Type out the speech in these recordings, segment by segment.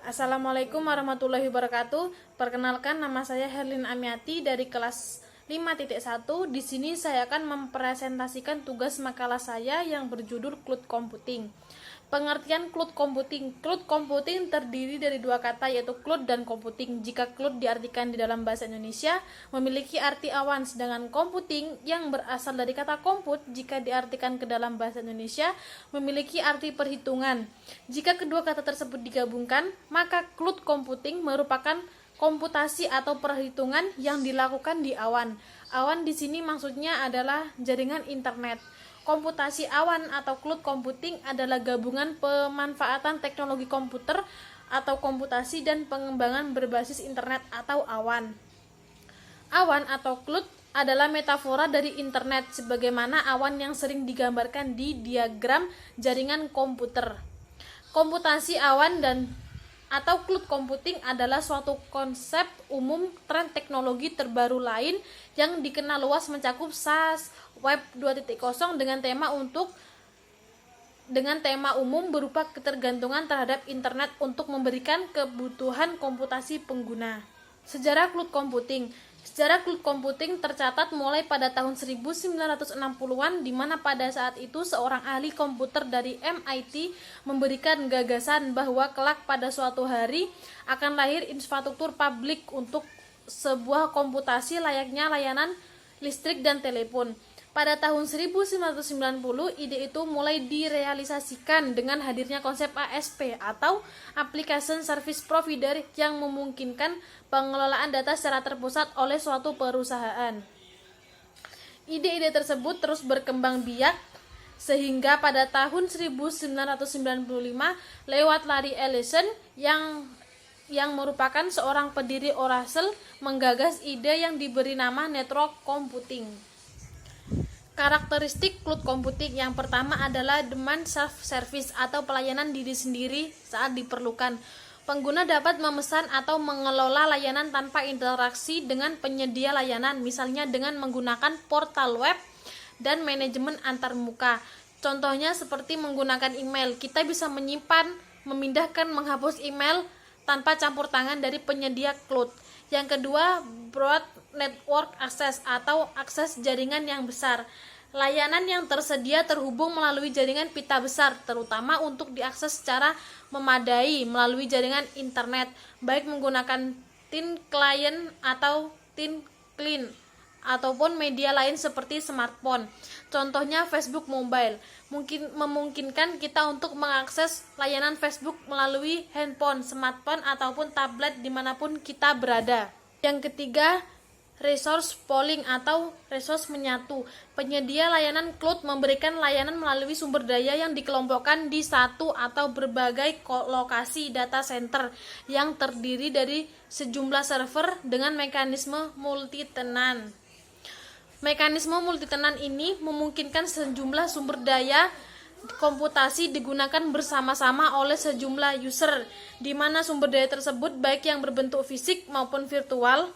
Assalamualaikum warahmatullahi wabarakatuh. Perkenalkan, nama saya Herlin Amiati dari kelas 5.1. Di sini saya akan mempresentasikan tugas makalah saya yang berjudul Cloud Computing. Pengertian cloud computing. Cloud computing terdiri dari dua kata, yaitu cloud dan computing. Jika cloud diartikan di dalam bahasa Indonesia memiliki arti awan, sedangkan computing yang berasal dari kata compute jika diartikan ke dalam bahasa Indonesia memiliki arti perhitungan. Jika kedua kata tersebut digabungkan, maka cloud computing merupakan komputasi atau perhitungan yang dilakukan di awan. Awan di sini maksudnya adalah jaringan internet. Komputasi awan atau cloud computing adalah gabungan pemanfaatan teknologi komputer atau komputasi dan pengembangan berbasis internet atau awan. Awan atau cloud adalah metafora dari internet, sebagaimana awan yang sering digambarkan di diagram jaringan komputer. Komputasi awan atau cloud computing adalah suatu konsep umum tren teknologi terbaru lain yang dikenal luas mencakup SaaS, Web 2.0 dengan tema umum berupa ketergantungan terhadap internet untuk memberikan kebutuhan komputasi pengguna. Sejarah cloud computing. Sejarah cloud computing tercatat mulai pada tahun 1960-an, di mana pada saat itu seorang ahli komputer dari MIT memberikan gagasan bahwa kelak pada suatu hari akan lahir infrastruktur publik untuk sebuah komputasi layaknya layanan listrik dan telepon. Pada tahun 1990, ide itu mulai direalisasikan dengan hadirnya konsep ASP atau Application Service Provider yang memungkinkan pengelolaan data secara terpusat oleh suatu perusahaan. Ide-ide tersebut terus berkembang biak sehingga pada tahun 1995 lewat Larry Ellison yang merupakan seorang pendiri Oracle menggagas ide yang diberi nama network computing. Karakteristik cloud computing yang pertama adalah demand self-service atau pelayanan diri sendiri saat diperlukan. Pengguna dapat memesan atau mengelola layanan tanpa interaksi dengan penyedia layanan, misalnya dengan menggunakan portal web dan manajemen antarmuka. Contohnya seperti menggunakan email, kita bisa menyimpan, memindahkan, menghapus email tanpa campur tangan dari penyedia cloud. Yang kedua, broad network access atau akses jaringan yang besar. Layanan yang tersedia terhubung melalui jaringan pita besar, terutama untuk diakses secara memadai melalui jaringan internet, baik menggunakan thin client atau thin client ataupun media lain seperti smartphone. Contohnya Facebook Mobile memungkinkan kita untuk mengakses layanan Facebook melalui handphone, smartphone ataupun tablet dimanapun kita berada. Yang ketiga, resource pooling atau resource menyatu. Penyedia layanan cloud memberikan layanan melalui sumber daya yang dikelompokkan di satu atau berbagai lokasi data center yang terdiri dari sejumlah server dengan mekanisme multi-tenan. Mekanisme multi-tenan ini memungkinkan sejumlah sumber daya komputasi digunakan bersama-sama oleh sejumlah user, di mana sumber daya tersebut baik yang berbentuk fisik maupun virtual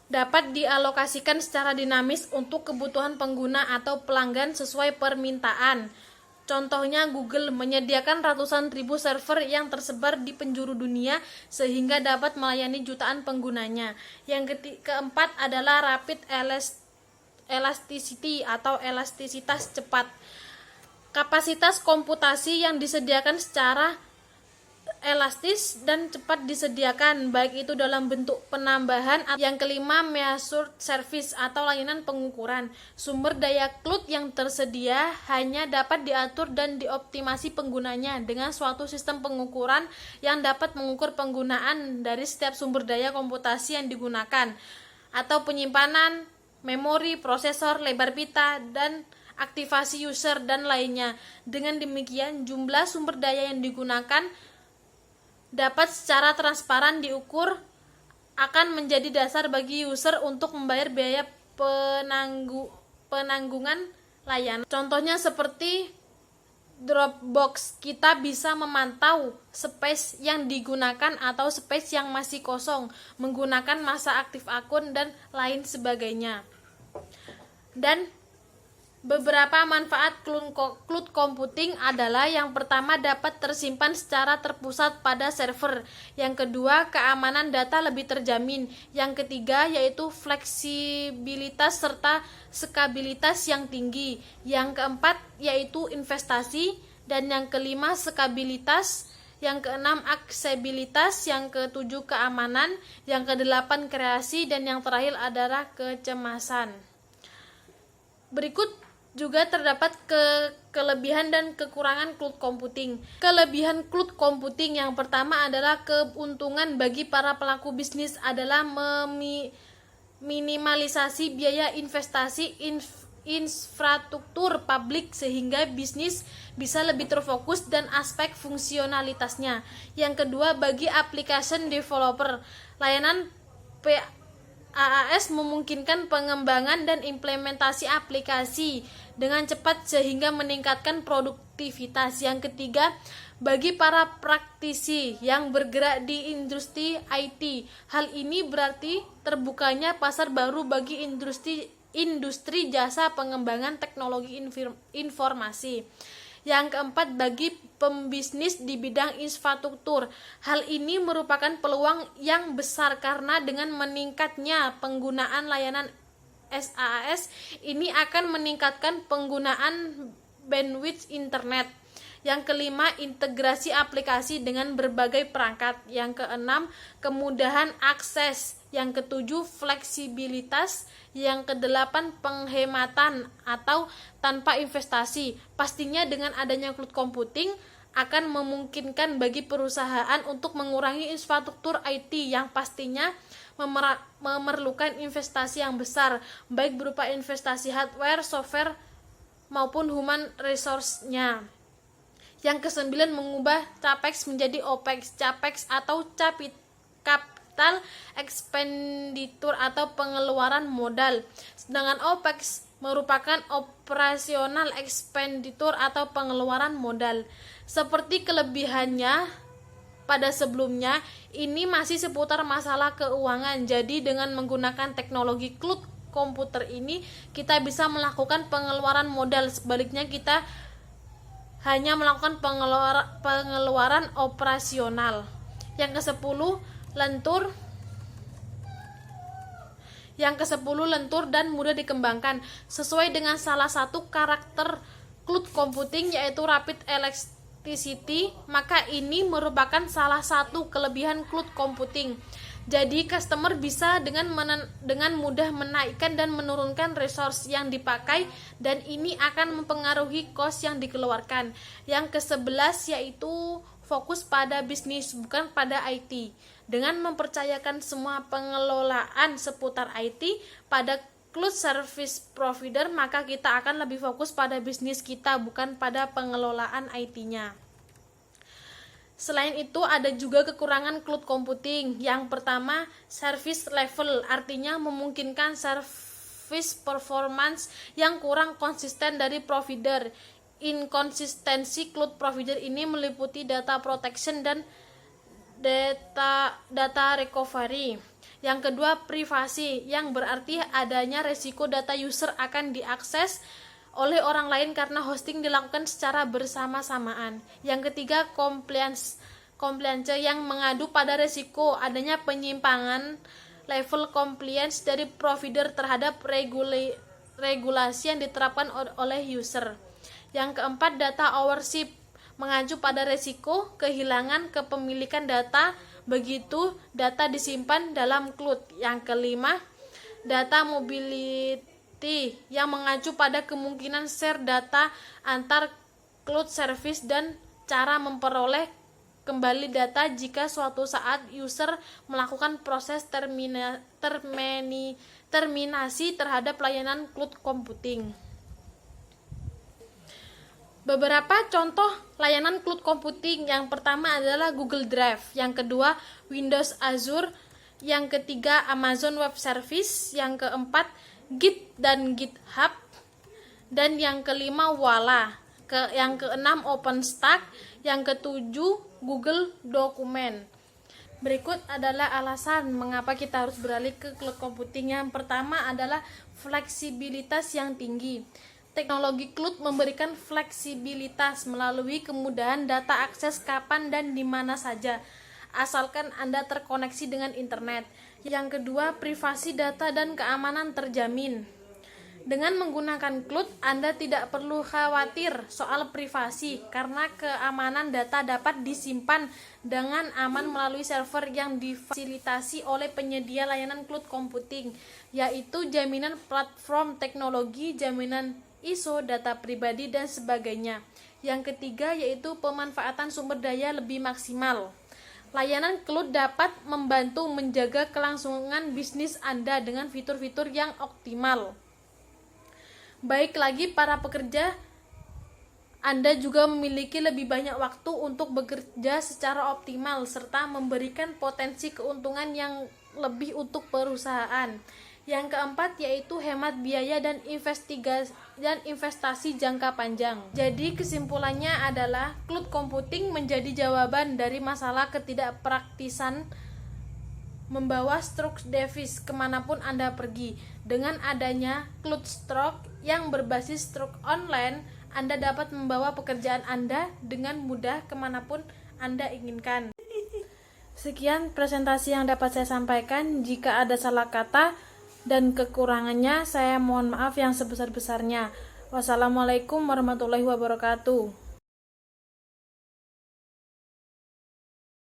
dapat dialokasikan secara dinamis untuk kebutuhan pengguna atau pelanggan sesuai permintaan. Contohnya Google menyediakan ratusan ribu server yang tersebar di penjuru dunia sehingga dapat melayani jutaan penggunanya. Yang keempat adalah rapid elasticity atau elastisitas cepat. Kapasitas komputasi yang disediakan secara elastis dan cepat disediakan, baik itu dalam bentuk penambahan. Yang kelima, measured service atau layanan pengukuran. Sumber daya cloud yang tersedia hanya dapat diatur dan dioptimasi penggunanya dengan suatu sistem pengukuran yang dapat mengukur penggunaan dari setiap sumber daya komputasi yang digunakan, atau penyimpanan, memori, prosesor, lebar pita, dan aktivasi user dan lainnya. Dengan demikian, jumlah sumber daya yang digunakan dapat secara transparan diukur, akan menjadi dasar bagi user untuk membayar biaya penanggungan layanan. Contohnya seperti Dropbox, kita bisa memantau space yang digunakan atau space yang masih kosong, menggunakan masa aktif akun dan lain sebagainya. Dan Beberapa manfaat cloud computing adalah yang pertama dapat tersimpan secara terpusat pada server, yang kedua keamanan data lebih terjamin, yang ketiga yaitu fleksibilitas serta skabilitas yang tinggi, yang keempat yaitu investasi, dan yang kelima skabilitas, yang keenam aksesibilitas, yang ketujuh keamanan, yang kedelapan kreasi, dan yang terakhir adalah kecemasan. Berikut juga terdapat kelebihan dan kekurangan cloud computing. Kelebihan cloud computing yang pertama adalah keuntungan bagi para pelaku bisnis adalah minimalisasi biaya investasi infrastruktur publik sehingga bisnis bisa lebih terfokus dan aspek fungsionalitasnya. Yang kedua, bagi application developer, layanan PaaS memungkinkan pengembangan dan implementasi aplikasi dengan cepat sehingga meningkatkan produktivitas. Yang ketiga, bagi para praktisi yang bergerak di industri IT, hal ini berarti terbukanya pasar baru bagi industri jasa pengembangan teknologi informasi. Yang keempat, bagi pembisnis di bidang infrastruktur, hal ini merupakan peluang yang besar karena dengan meningkatnya penggunaan layanan SaaS ini akan meningkatkan penggunaan bandwidth internet. Yang kelima, integrasi aplikasi dengan berbagai perangkat. Yang keenam, kemudahan akses. Yang ketujuh, fleksibilitas. Yang kedelapan, penghematan atau tanpa investasi. Pastinya dengan adanya cloud computing akan memungkinkan bagi perusahaan untuk mengurangi infrastruktur IT yang pastinya memerlukan investasi yang besar, baik berupa investasi hardware, software, maupun human resource-nya. Yang kesembilan, mengubah CAPEX menjadi OPEX. CAPEX atau capital expenditure atau pengeluaran modal. Sedangkan OPEX merupakan operational expenditure atau pengeluaran modal. Seperti kelebihannya pada sebelumnya, ini masih seputar masalah keuangan. Jadi dengan menggunakan teknologi cloud komputer ini, kita bisa melakukan pengeluaran modal. Sebaliknya kita hanya melakukan pengeluaran operasional. Yang ke-10, lentur. Yang ke-10, lentur dan mudah dikembangkan. Sesuai dengan salah satu karakter cloud computing yaitu rapid elasticity, maka ini merupakan salah satu kelebihan cloud computing. Jadi customer bisa dengan mudah menaikkan dan menurunkan resource yang dipakai, dan ini akan mempengaruhi cost yang dikeluarkan. Yang ke-11 yaitu fokus pada bisnis bukan pada IT. Dengan mempercayakan semua pengelolaan seputar IT pada cloud service provider, maka kita akan lebih fokus pada bisnis kita bukan pada pengelolaan IT-nya. Selain itu, ada juga kekurangan cloud computing. Yang pertama, service level, artinya memungkinkan service performance yang kurang konsisten dari provider. Inkonsistensi cloud provider ini meliputi data protection dan data recovery. Yang kedua, privasi, yang berarti adanya resiko data user akan diakses oleh orang lain karena hosting dilakukan secara bersama-samaan. Yang ketiga, compliance yang mengadu pada resiko adanya penyimpangan level compliance dari provider terhadap regulasi yang diterapkan oleh user. Yang keempat, data ownership, mengacu pada resiko kehilangan kepemilikan data begitu data disimpan dalam cloud. Yang kelima, data mobility, yang mengacu pada kemungkinan share data antar cloud service dan cara memperoleh kembali data jika suatu saat user melakukan proses terminasi terhadap layanan cloud computing. Beberapa contoh layanan cloud computing. Yang pertama adalah Google Drive, yang kedua Windows Azure, yang ketiga Amazon Web Service, yang keempat Git dan GitHub, dan yang kelima Wala, yang keenam OpenStack, yang ketujuh Google Dokumen. Berikut adalah alasan mengapa kita harus beralih ke cloud computing. Yang pertama adalah fleksibilitas yang tinggi. Teknologi cloud memberikan fleksibilitas melalui kemudahan data akses kapan dan di mana saja, asalkan Anda terkoneksi dengan internet. Yang kedua, privasi data dan keamanan terjamin. Dengan menggunakan cloud, Anda tidak perlu khawatir soal privasi karena keamanan data dapat disimpan dengan aman melalui server yang difasilitasi oleh penyedia layanan cloud computing, yaitu jaminan platform teknologi, jaminan ISO, data pribadi, dan sebagainya. Yang ketiga yaitu pemanfaatan sumber daya lebih maksimal. Layanan cloud dapat membantu menjaga kelangsungan bisnis Anda dengan fitur-fitur yang optimal. Baik lagi para pekerja, Anda juga memiliki lebih banyak waktu untuk bekerja secara optimal serta memberikan potensi keuntungan yang lebih untuk perusahaan. Yang keempat yaitu hemat biaya dan investasi jangka panjang. Jadi kesimpulannya adalah cloud computing menjadi jawaban dari masalah ketidakpraktisan membawa stroke device kemanapun Anda pergi. Dengan adanya CloudStroke yang berbasis stroke online, Anda dapat membawa pekerjaan Anda dengan mudah kemanapun Anda inginkan. Sekian presentasi yang dapat saya sampaikan. Jika ada salah kata dan kekurangannya, saya mohon maaf yang sebesar-besarnya. Wassalamualaikum warahmatullahi wabarakatuh.